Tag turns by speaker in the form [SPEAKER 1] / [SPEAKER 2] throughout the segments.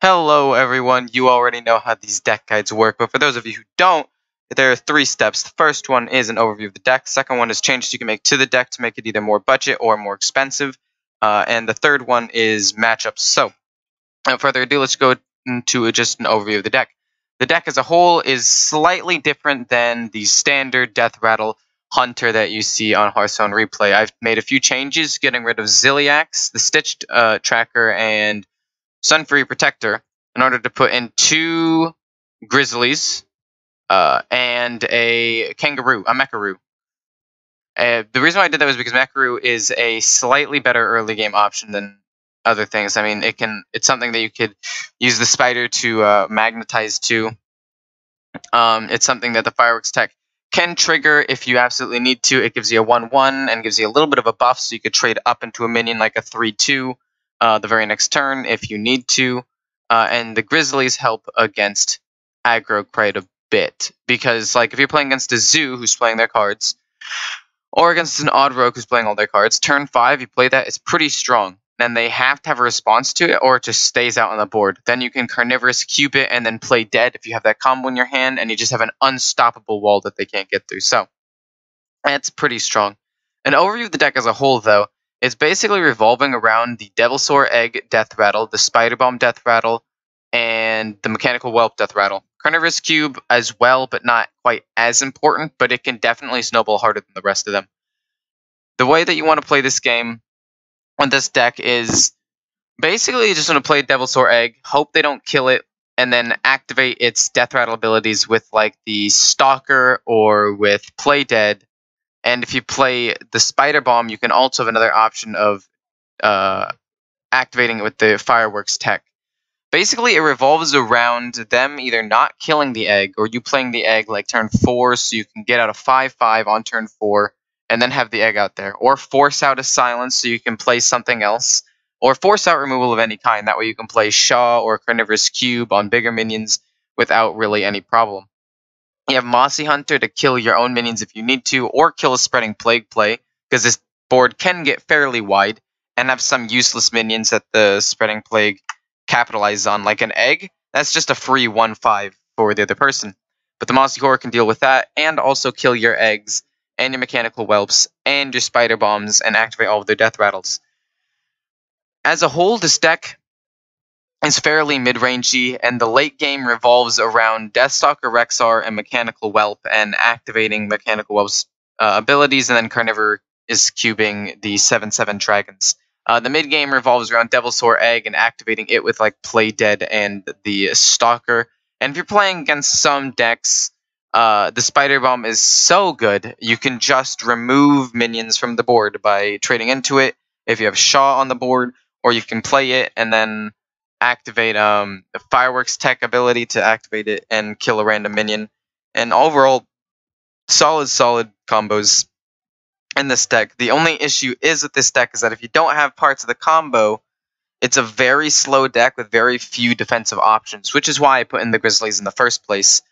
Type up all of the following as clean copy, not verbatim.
[SPEAKER 1] Hello everyone, you already know how these deck guides work, but for those of you who don't, there are 3 steps. The first one is an overview of the deck, second one is changes you can make to the deck to make it either more budget or more expensive, and the third one is matchups. So, without further ado, let's go into just an overview of the deck. The deck as a whole is slightly different than the standard Deathrattle Hunter that you see on Hearthstone Replay. I've made a few changes, getting rid of Ziliax, the Stitched Tracker, and Sunfree Protector in order to put in 2 Grizzlies and a Kangaroo, a Mecharoo. The reason why I did that was because Mecharoo is a slightly better early game option than other things. I mean, it's something that you could use the Spider to magnetize to. It's something that the Fireworks tech can trigger if you absolutely need to. It gives you a 1/1 and gives you a little bit of a buff, so you could trade up into a minion like a 3/2 the very next turn if you need to. And the Grizzlies help against aggro quite a bit, because like if you're playing against a Zoo who's playing their cards, or against an Odd Rogue who's playing all their cards, turn 5 you play that, it's pretty strong. Then they have to have a response to it, or it just stays out on the board. Then you can Carnivorous Cube it and then play dead if you have that combo in your hand, and you just have an unstoppable wall that they can't get through. So, that's pretty strong. An overview of the deck as a whole, though, is basically revolving around the Devilsaur Egg Deathrattle, the Spider Bomb Deathrattle, and the Mechanical Whelp Deathrattle. Carnivorous Cube as well, but not quite as important, but it can definitely snowball harder than the rest of them. The way that you want to play this game on this deck is basically you just want to play Devilsaur Egg, hope they don't kill it, and then activate its Deathrattle abilities with like the Stalker or with Play Dead. And if you play the Spider Bomb, you can also have another option of activating it with the Fireworks tech. Basically, it revolves around them either not killing the egg, or you playing the egg like turn 4 so you can get out a 5/5 on turn 4 and then have the egg out there. Or force out a silence so you can play something else. Or force out removal of any kind. That way you can play Shaw or Carnivorous Cube on bigger minions without really any problem. You have Mossy Hunter to kill your own minions if you need to, or kill a Spreading Plague play, because this board can get fairly wide and have some useless minions that the Spreading Plague capitalizes on, like an egg. That's just a free 1/5 for the other person. But the Mossy Horror can deal with that, and also kill your eggs, and your Mechanical Whelps, and your Spider Bombs, and activate all of their Death Rattles. As a whole, this deck is fairly mid-rangey, and the late game revolves around Deathstalker Rexxar and Mechanical Whelp, and activating Mechanical Whelp's abilities, and then Carnivore is cubing the 7/7 dragons. The mid game revolves around Devilsaur Egg and activating it with like Play Dead and the Stalker. And if you're playing against some decks, the Spider Bomb is so good, you can just remove minions from the board by trading into it if you have Shaw on the board, or you can play it and then activate the Fireworks tech ability to activate it and kill a random minion. And overall, solid combos in this deck. The only issue is with this deck is that if you don't have parts of the combo, it's a very slow deck with very few defensive options, which is why I put in the Grizzlies in the first place.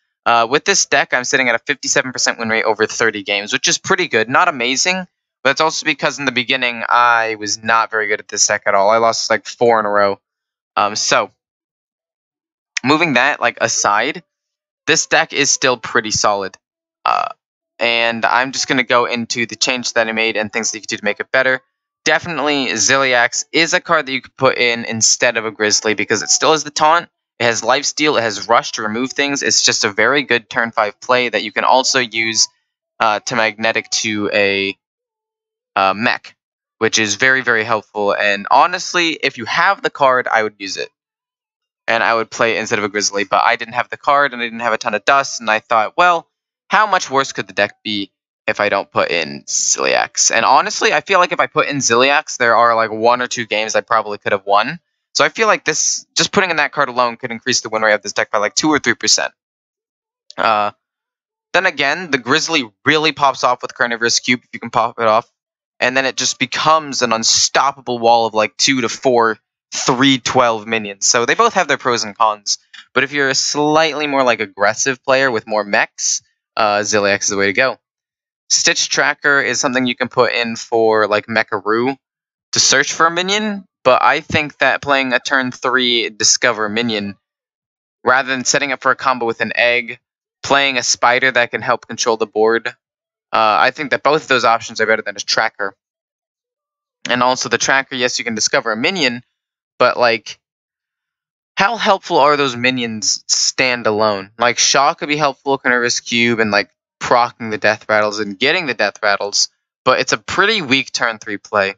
[SPEAKER 1] With this deck, I'm sitting at a 57% win rate over 30 games, which is pretty good. Not amazing, but it's also because in the beginning, I was not very good at this deck at all. I lost like 4 in a row. So, moving that like aside, this deck is still pretty solid. And I'm just going to go into the change that I made and things that you can do to make it better. Definitely, Ziliax is a card that you could put in instead of a Grizzly, because it still has the taunt, it has lifesteal, it has rush to remove things. It's just a very good turn 5 play that you can also use to magnetic to a mech, which is very helpful. And honestly, if you have the card, I would use it. And I would play it instead of a Grizzly, but I didn't have the card and I didn't have a ton of dust, and I thought, well, how much worse could the deck be if I don't put in Ziliax? And honestly, I feel like if I put in Ziliax, there are like 1 or 2 games I probably could have won. So I feel like this, just putting in that card alone, could increase the win rate of this deck by like 2 or 3%. Then again, the Grizzly really pops off with Carnivorous Cube if you can pop it off. And then it just becomes an unstoppable wall of like 2 to 4 3/12 minions. So they both have their pros and cons. But if you're a slightly more like aggressive player with more mechs, Ziliax is the way to go. Stitch Tracker is something you can put in for like Mecharoo to search for a minion, but I think that playing a turn 3 Discover minion, rather than setting up for a combo with an egg, playing a spider that can help control the board, I think that both of those options are better than a tracker. And also the tracker, yes, you can discover a minion, but like, how helpful are those minions standalone? Like, Shaw could be helpful, Carnivorous Cube, and like proccing the death rattles and getting the death rattles, but it's a pretty weak turn 3 play.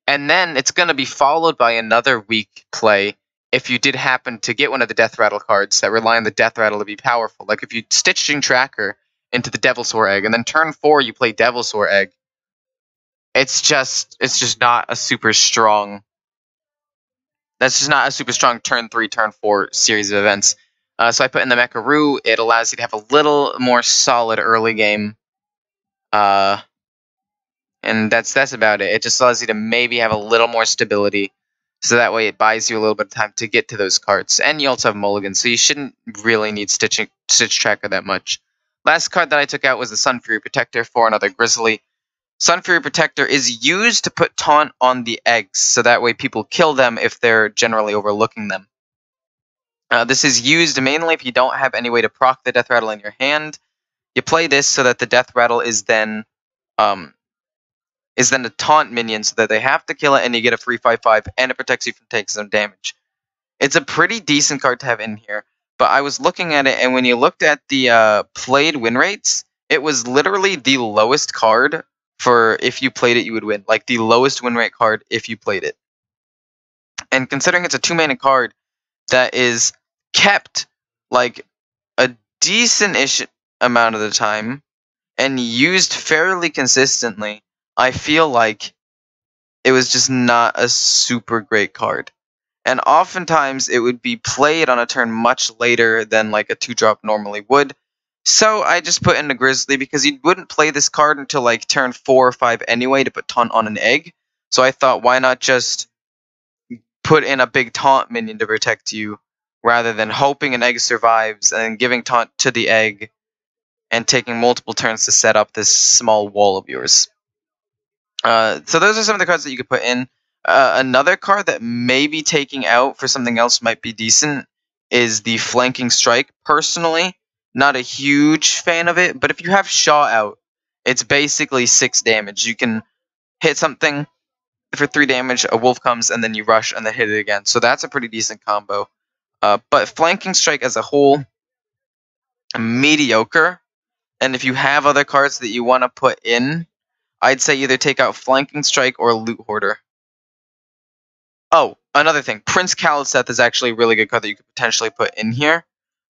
[SPEAKER 1] And then it's going to be followed by another weak play if you did happen to get one of the death rattle cards that rely on the death rattle to be powerful. Like if you Stitching Tracker into the Devilsaur Egg, and then turn 4 you play Devilsaur Egg. It's just not a super strong. That's just not a super strong turn 3, turn 4 series of events. So I put in the Mecharoo. It allows you to have a little more solid early game. And that's about it. It just allows you to maybe have a little more stability. So that way it buys you a little bit of time to get to those cards. And you also have Mulligan, so you shouldn't really need Stitch Tracker that much. Last card that I took out was the Sun Fury Protector for another Grizzly. Sun Fury Protector is used to put taunt on the eggs, so that way people kill them if they're generally overlooking them. This is used mainly if you don't have any way to proc the Death Rattle in your hand. You play this so that the Death Rattle is then a taunt minion, so that they have to kill it, and you get a free 5/5, and it protects you from taking some damage. It's a pretty decent card to have in here, but I was looking at it, and when you looked at the played win rates, it was literally the lowest card for if you played it, you would win. Like the lowest win rate card if you played it. And considering it's a 2-mana card that is kept like a decent-ish amount of the time and used fairly consistently, I feel like it was just not a super great card. And oftentimes it would be played on a turn much later than like a 2-drop normally would. So I just put in a Grizzly because you wouldn't play this card until like turn 4 or 5 anyway to put taunt on an egg. So I thought, why not just put in a big taunt minion to protect you, rather than hoping an egg survives and giving taunt to the egg and taking multiple turns to set up this small wall of yours. So those are some of the cards that you could put in. Another card that maybe taking out for something else might be decent is the Flanking Strike. Personally, not a huge fan of it, but if you have Shaw out, it's basically 6 damage. You can hit something for 3 damage, a wolf comes, and then you rush and then hit it again. So that's a pretty decent combo. But Flanking Strike as a whole, mediocre. And if you have other cards that you want to put in, I'd say either take out Flanking Strike or Loot Hoarder. Oh, another thing. Prince Kaliseth is actually a really good card that you could potentially put in here.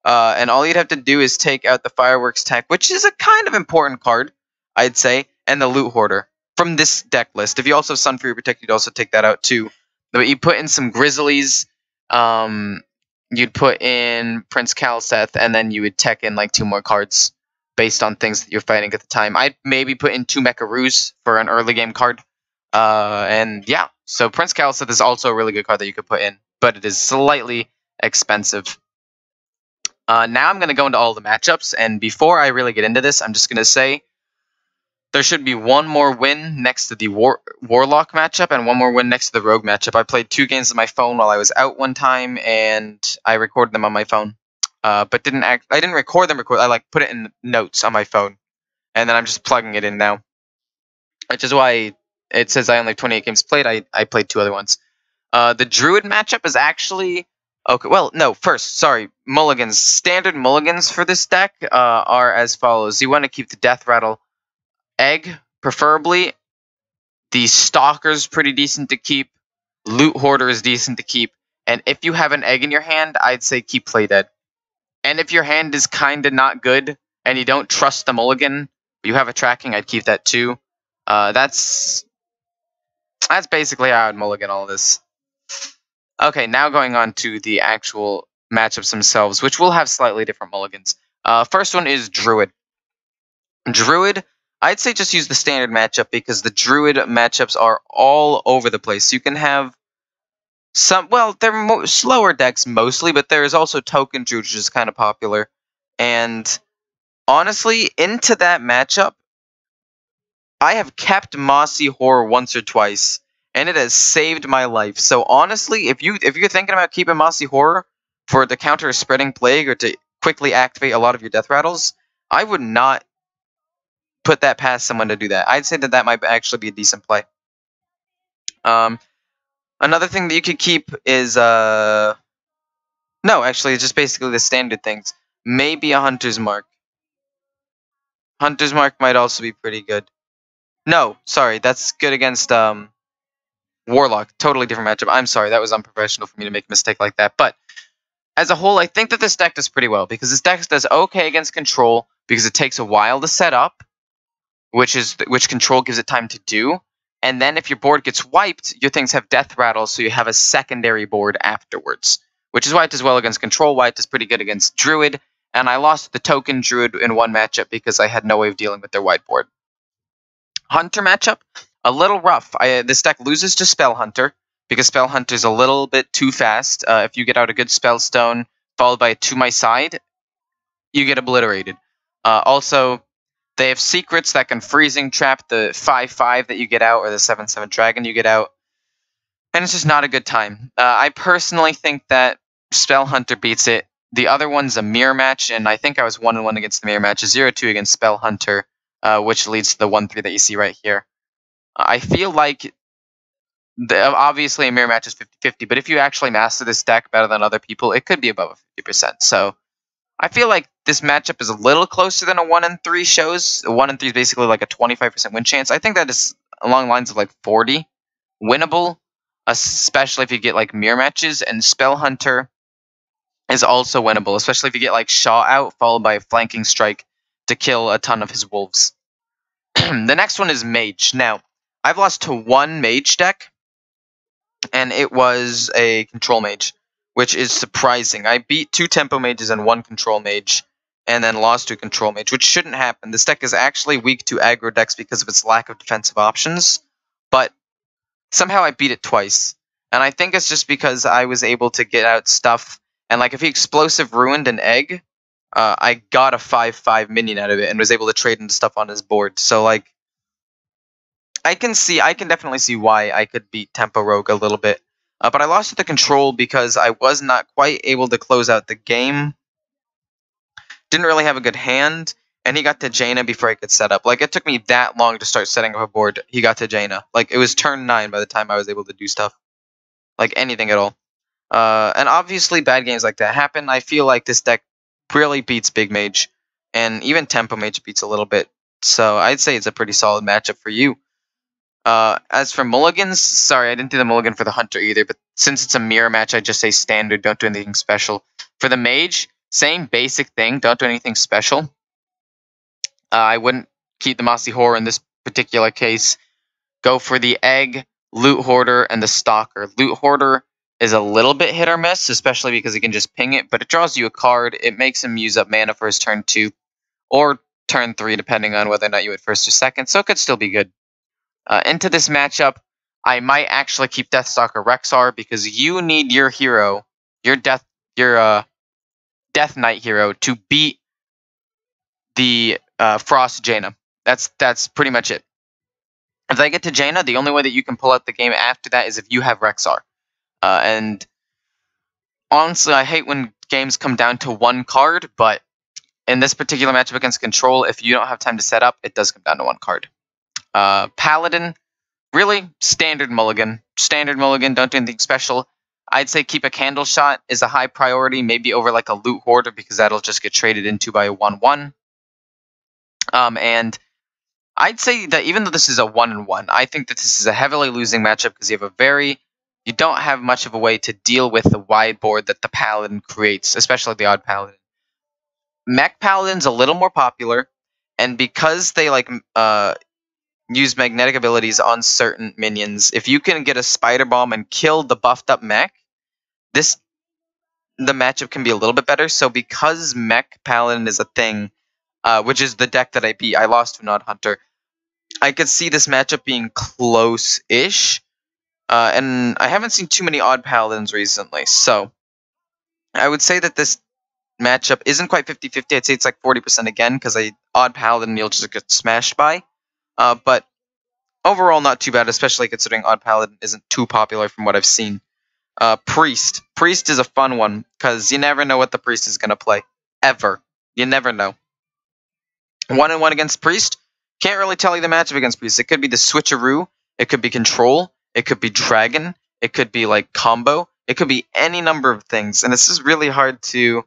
[SPEAKER 1] And all you'd have to do is take out the Fireworks Tech, which is a kind of important card, I'd say, and the Loot Hoarder from this deck list. If you also have Sun Fury Protect, you'd also take that out too. But you put in some Grizzlies, you'd put in Prince Kaliseth, and then you would tech in like 2 more cards based on things that you're fighting at the time. I'd maybe put in 2 Mecharoos for an early game card. And yeah, so Prince Kaliseth is also a really good card that you could put in, but it is slightly expensive. Now I'm going to go into all the matchups, and before I really get into this, I'm just going to say there should be 1 more win next to the Warlock matchup and 1 more win next to the Rogue matchup. I played 2 games on my phone while I was out one time, and I recorded them on my phone, but I didn't record them. I like put it in notes on my phone, and then I'm just plugging it in now, which is why it says I only have 28 games played. I played 2 other ones. The Druid matchup is actually okay. Well, no, first, sorry, Mulligans. Standard Mulligans for this deck are as follows. You want to keep the Death Rattle Egg, preferably. The Stalker's pretty decent to keep. Loot Hoarder is decent to keep. And if you have an egg in your hand, I'd say keep Play Dead. And if your hand is kind of not good and you don't trust the Mulligan, but you have a tracking, I'd keep that too. That's basically how I would Mulligan all this. Okay, now going on to the actual matchups themselves, which will have slightly different Mulligans. First one is Druid. Druid, I'd say just use the standard matchup because the Druid matchups are all over the place. You can have some, well, they're slower decks mostly, but there is also Token Druid, which is kind of popular. And honestly, into that matchup, I have kept Mossy Horror once or twice, and it has saved my life. So honestly, if you're thinking about keeping Mossy Horror for to counter a spreading plague or to quickly activate a lot of your death rattles, I would not put that past someone to do that. I'd say that might actually be a decent play. Another thing that you could keep is no, actually, it's just basically the standard things. Maybe a Hunter's Mark. Hunter's Mark might also be pretty good. No, sorry, that's good against Warlock. Totally different matchup. I'm sorry, that was unprofessional for me to make a mistake like that. But as a whole, I think that this deck does pretty well because this deck does okay against control because it takes a while to set up, which control gives it time to do. And then if your board gets wiped, your things have death rattles, so you have a secondary board afterwards. Which is why it does well against control, why it does pretty good against Druid. And I lost the token Druid in one matchup because I had no way of dealing with their white board. Hunter matchup, a little rough. This deck loses to Spell Hunter because Spell Hunter is a little bit too fast. If you get out a good Spellstone followed by a To My Side, you get obliterated. Also, they have secrets that can freezing trap the 5/5 that you get out or the 7/7 dragon you get out. And it's just not a good time. I personally think that Spell Hunter beats it. The other one's a mirror match, and I think I was 1-1 against the mirror match, a 0-2 against Spell Hunter, which leads to the 1-3 that you see right here. I feel like obviously a mirror match is 50-50, but if you actually master this deck better than other people, it could be above 50%. So I feel like this matchup is a little closer than a 1-3 shows. A 1-3 is basically like a 25% win chance. I think that is along the lines of like 40 winnable, especially if you get like mirror matches. And Spell Hunter is also winnable, especially if you get like Shaw out followed by a flanking strike to kill a ton of his wolves. The next one is Mage. Now, I've lost to one Mage deck, and it was a Control Mage, which is surprising. I beat 2 Tempo Mages and 1 Control Mage, and then lost to a Control Mage, which shouldn't happen. This deck is actually weak to aggro decks because of its lack of defensive options, but somehow I beat it twice. And I think it's just because I was able to get out stuff, and like if he Explosive ruined an egg, I got a 5/5 minion out of it and was able to trade into stuff on his board. So like, I can definitely see why I could beat Tempo Rogue a little bit. But I lost to the control because I was not quite able to close out the game. Didn't really have a good hand, and he got to Jaina before I could set up. Like, it took me that long to start setting up a board. He got to Jaina. Like, it was turn 9 by the time I was able to do stuff. Like, anything at all. And obviously, bad games like that happen. I feel like this deck really beats Big Mage, and even Tempo Mage beats a little bit. So I'd say it's a pretty solid matchup for you. As for mulligans, sorry, I didn't do the mulligan for the Hunter either, but since it's a mirror match, I just say standard, don't do anything special. For the Mage, same basic thing, don't do anything special. I wouldn't keep the Mossy Horror in this particular case. Go for the Egg, Loot Hoarder, and the Stalker. Loot Hoarder is a little bit hit or miss, especially because he can just ping it, but it draws you a card, it makes him use up mana for his turn 2, or turn 3, depending on whether or not you hit first or second, so it could still be good. Into this matchup, I might actually keep Deathstalker Rexxar because you need your hero, your Deathknight hero, to beat the Frost Jaina. That's pretty much it. If I get to Jaina, the only way that you can pull out the game after that is if you have Rexxar. And honestly, I hate when games come down to one card, but in this particular matchup against Control, if you don't have time to set up, it does come down to one card. Paladin, really standard mulligan. Standard mulligan, don't do anything special. I'd say keep a Candle Shot is a high priority, maybe over like a Loot Hoarder because that'll just get traded into by a 1/1. And I'd say that even though this is a 1-1, I think that this is a heavily losing matchup because you don't have much of a way to deal with the wide board that the Paladin creates, especially the Odd Paladin. Mech Paladin's a little more popular, and because they like use magnetic abilities on certain minions, if you can get a Spider Bomb and kill the buffed up mech, the matchup can be a little bit better. So because Mech Paladin is a thing, which is the deck that I beat, I lost to an Odd Hunter, I could see this matchup being close-ish. And I haven't seen too many Odd Paladins recently, so I would say that this matchup isn't quite 50-50. I'd say it's like 40% again, because Odd Paladin you'll just get smashed by. But overall not too bad, especially considering Odd Paladin isn't too popular from what I've seen. Priest. Priest is a fun one, because you never know what the Priest is going to play. Ever. You never know. 1-1 against Priest. Can't really tell you the matchup against Priest. It could be the switcheroo. It could be control. It could be dragon. It could be like combo. It could be any number of things. And this is really hard to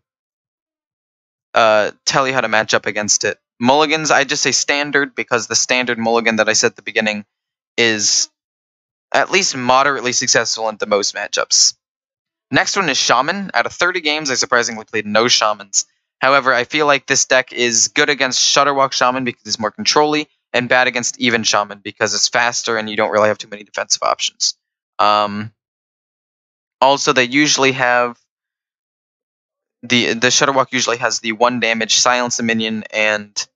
[SPEAKER 1] tell you how to match up against it. Mulligans, I just say standard, because the standard mulligan that I said at the beginning is at least moderately successful into most matchups. Next one is Shaman. Out of 30 games, I surprisingly played no Shamans. However, I feel like this deck is good against Shutterwalk Shaman because it's more control-y, and bad against Even Shaman because it's faster and you don't really have too many defensive options. Also, they usually have the Shutterwalk usually has the 1 damage silence a minion and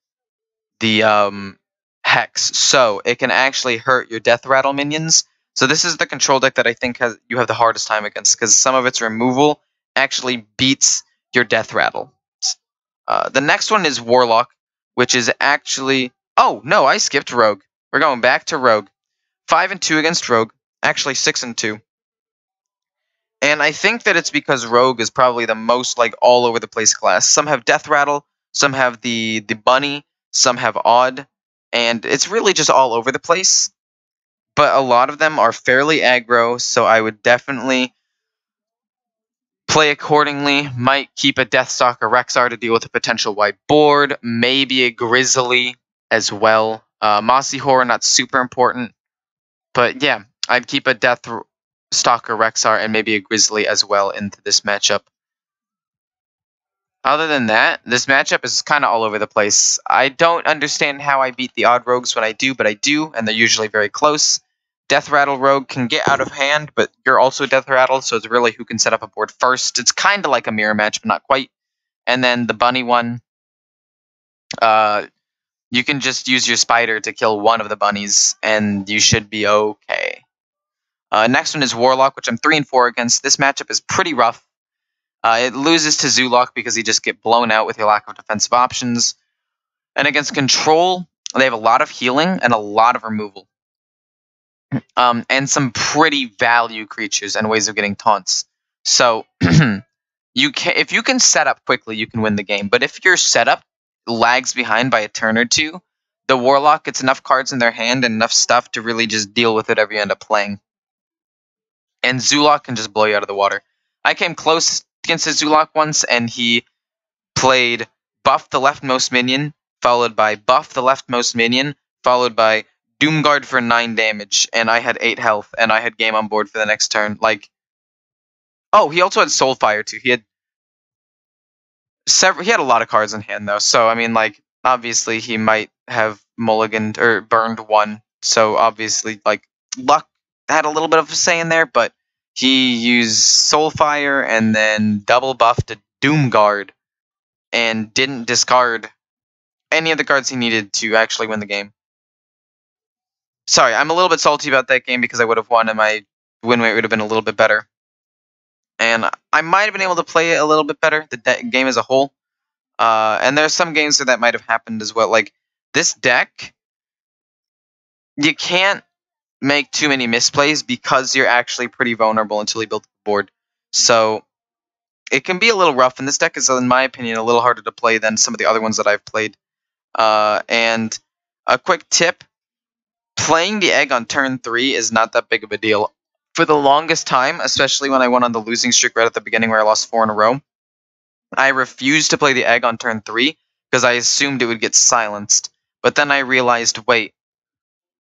[SPEAKER 1] the Hex, so it can actually hurt your Deathrattle minions. So this is the control deck that I think you have the hardest time against, because some of its removal actually beats your Deathrattle. The next one is Warlock, which is actually... Oh, no, I skipped Rogue. We're going back to Rogue. 5-2 against Rogue. Actually, 6-2. And I think that it's because Rogue is probably the most, like, all-over-the-place class. Some have Deathrattle, some have the Bunny, some have Odd, and it's really just all over the place. But a lot of them are fairly aggro, so I would definitely play accordingly. Might keep a Deathstalker Rexxar to deal with a potential white board. Maybe a Grizzly as well. Mossy Horror, not super important. But yeah, I'd keep a Deathstalker Rexxar and maybe a Grizzly as well into this matchup. Other than that, this matchup is kind of all over the place. I don't understand how I beat the odd rogues when I do, but I do, and they're usually very close. Deathrattle Rogue can get out of hand, but you're also Deathrattle, so it's really who can set up a board first. It's kind of like a mirror match, but not quite. And then the Bunny one, you can just use your Spider to kill one of the bunnies, and you should be okay. Next one is Warlock, which I'm 3-4 against. This matchup is pretty rough. It loses to Zulok because you just get blown out with your lack of defensive options. And against Control, they have a lot of healing and a lot of removal. And some pretty value creatures and ways of getting taunts. So if you can set up quickly, you can win the game. But if your setup lags behind by a turn or two, the Warlock gets enough cards in their hand and enough stuff to really just deal with whatever you end up playing. And Zulok can just blow you out of the water. I came close against a Zulok once, and he played buff the leftmost minion, followed by buff the leftmost minion, followed by Doomguard for 9 damage, and I had 8 health, and I had game on board for the next turn. Like, oh, he also had Soulfire too. He had a lot of cards in hand though, so I mean, like, obviously he might have mulliganed or burned 1. So obviously, like, luck had a little bit of a say in there, but he used Soulfire and then double buffed a Doomguard and didn't discard any of the cards he needed to actually win the game. Sorry, I'm a little bit salty about that game because I would have won and my win rate would have been a little bit better. And I might have been able to play it a little bit better, the game as a whole. And there's some games where that might have happened as well. Like, this deck, you can't make too many misplays because you're actually pretty vulnerable until you build the board. So it can be a little rough, and this deck is, in my opinion, a little harder to play than some of the other ones that I've played. And a quick tip, playing the egg on turn 3 is not that big of a deal. For the longest time, especially when I went on the losing streak right at the beginning where I lost 4 in a row, I refused to play the egg on turn 3 because I assumed it would get silenced. But then I realized, wait,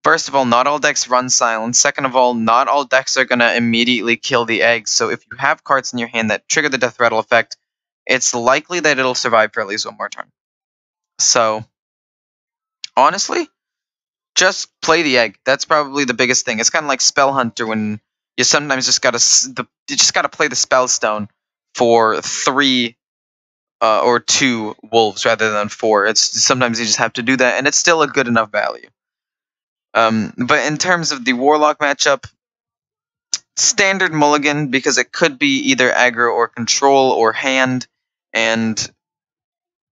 [SPEAKER 1] first of all, not all decks run silence. Second of all, not all decks are going to immediately kill the egg. So if you have cards in your hand that trigger the Deathrattle effect, it's likely that it'll survive for at least 1 more turn. So, honestly, just play the egg. That's probably the biggest thing. It's kind of like Spell Hunter when you sometimes just gotta play the Spellstone for 3 or 2 wolves rather than 4. Sometimes you just have to do that, and it's still a good enough value. But in terms of the Warlock matchup, standard mulligan because it could be either aggro or control or hand, and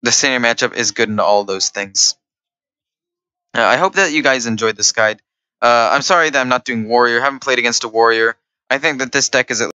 [SPEAKER 1] the standard matchup is good in all those things. I hope that you guys enjoyed this guide. I'm sorry that I'm not doing warrior. I haven't played against a warrior. I think that this deck is at